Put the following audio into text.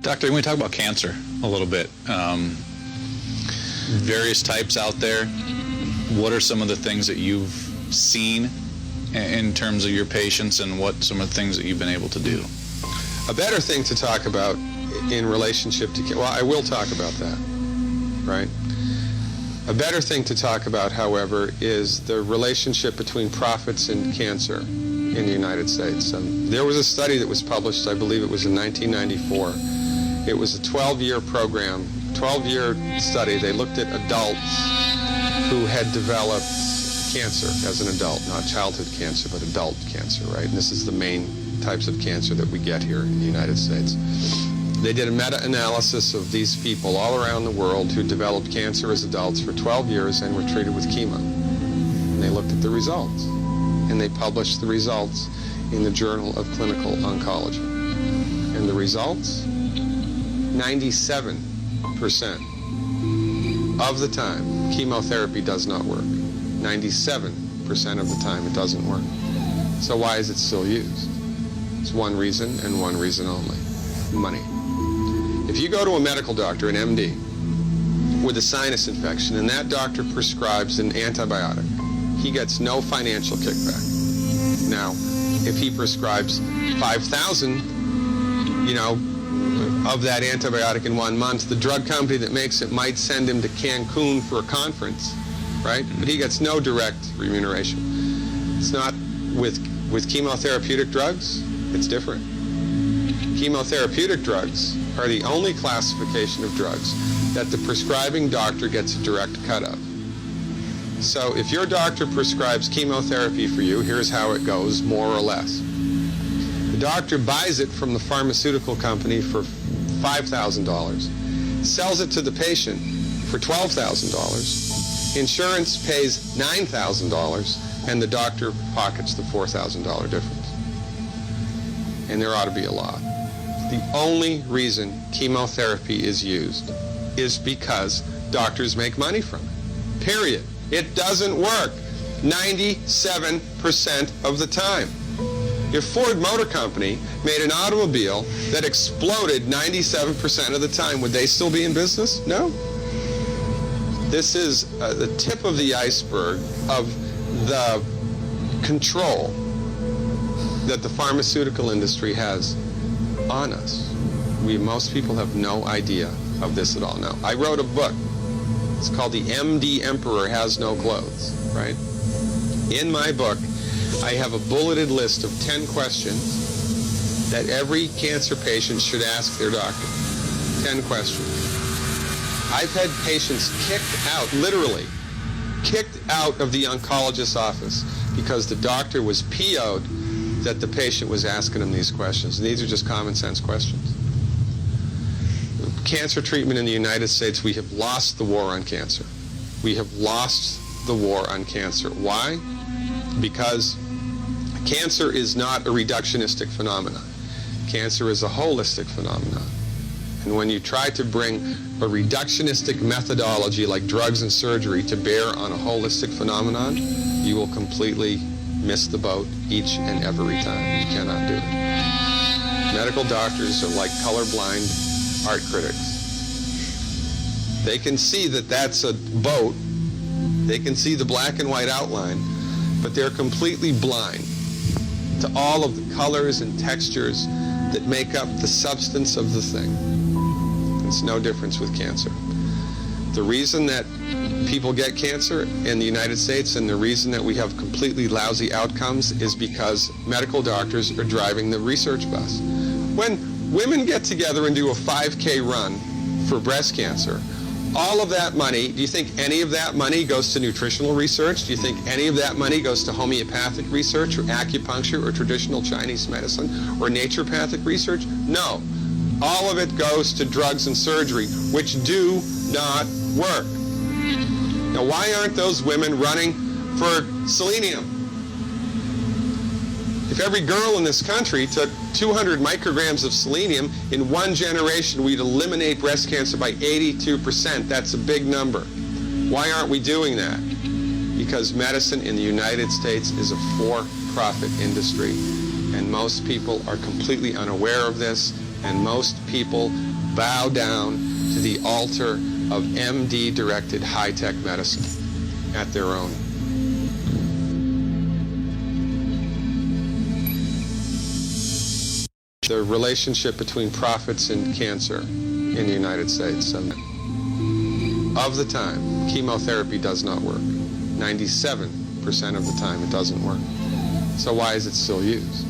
Doctor, can we talk about cancer a little bit? Various types out there. What are some of the things that you've seen in terms of your patients, and what some of the things that you've been able to do? A better thing to talk about in relationship to, well, I will talk about that, right? A better thing to talk about, however, is the relationship between profits and cancer in the United States. There was a study that was published, I believe it was in 1994. It was a 12-year program, 12-year study. They looked at adults who had developed cancer as an adult, not childhood cancer, but adult cancer, right? And this is the main types of cancer that we get here in the United States. They did a meta-analysis of these people all around the world who developed cancer as adults for 12 years and were treated with chemo. And they looked at the results, and they published the results in the Journal of Clinical Oncology. And the results, 97% of the time, chemotherapy does not work. 97% of the time, it doesn't work. So why is it still used? It's one reason and one reason only: money. If you go to a medical doctor, an MD, with a sinus infection, and that doctor prescribes an antibiotic, he gets no financial kickback. Now, if he prescribes 5,000, of that antibiotic in 1 month, the drug company that makes it might send him to Cancun for a conference, right? But he gets no direct remuneration. It's not with chemotherapeutic drugs, it's different. Chemotherapeutic drugs are the only classification of drugs that the prescribing doctor gets a direct cut of. So if your doctor prescribes chemotherapy for you, here's how it goes, more or less. The doctor buys it from the pharmaceutical company for $5,000, sells it to the patient for $12,000, insurance pays $9,000, and the doctor pockets the $4,000 difference. And there ought to be a law. The only reason chemotherapy is used is because doctors make money from it. Period. It doesn't work 97% of the time. If Ford Motor Company made an automobile that exploded 97% of the time, would they still be in business? No. This is the tip of the iceberg of the control that the pharmaceutical industry has on us. Most people have no idea of this at all. Now, I wrote a book. It's called The MD Emperor Has No Clothes, right? In my book, I have a bulleted list of 10 questions that every cancer patient should ask their doctor. 10 questions. I've had patients kicked out, literally, kicked out of the oncologist's office because the doctor was PO'd that the patient was asking him these questions. And these are just common sense questions. Cancer treatment in the United States, we have lost the war on cancer. We have lost the war on cancer. Why? Because cancer is not a reductionistic phenomenon. Cancer is a holistic phenomenon. And when you try to bring a reductionistic methodology like drugs and surgery to bear on a holistic phenomenon, you will completely miss the boat each and every time. You cannot do it. Medical doctors are like colorblind art critics. They can see that that's a boat. They can see the black and white outline, but they're completely blind to all of the colors and textures that make up the substance of the thing. It's no difference with cancer. The reason that people get cancer in the United States and the reason that we have completely lousy outcomes is because medical doctors are driving the research bus. When women get together and do a 5K run for breast cancer, all of that money, do you think any of that money goes to nutritional research? Do you think any of that money goes to homeopathic research or acupuncture or traditional Chinese medicine or naturopathic research? No. All of it goes to drugs and surgery, which do not work. Now, why aren't those women running for selenium? If every girl in this country took 200 micrograms of selenium, in one generation we'd eliminate breast cancer by 82%. That's a big number. Why aren't we doing that? Because medicine in the United States is a for-profit industry, and most people are completely unaware of this, And most people bow down to the altar of MD-directed high-tech medicine at their own. The relationship between profits and cancer in the United States. Of the time, chemotherapy does not work. 97% of the time it doesn't work. So why is it still used?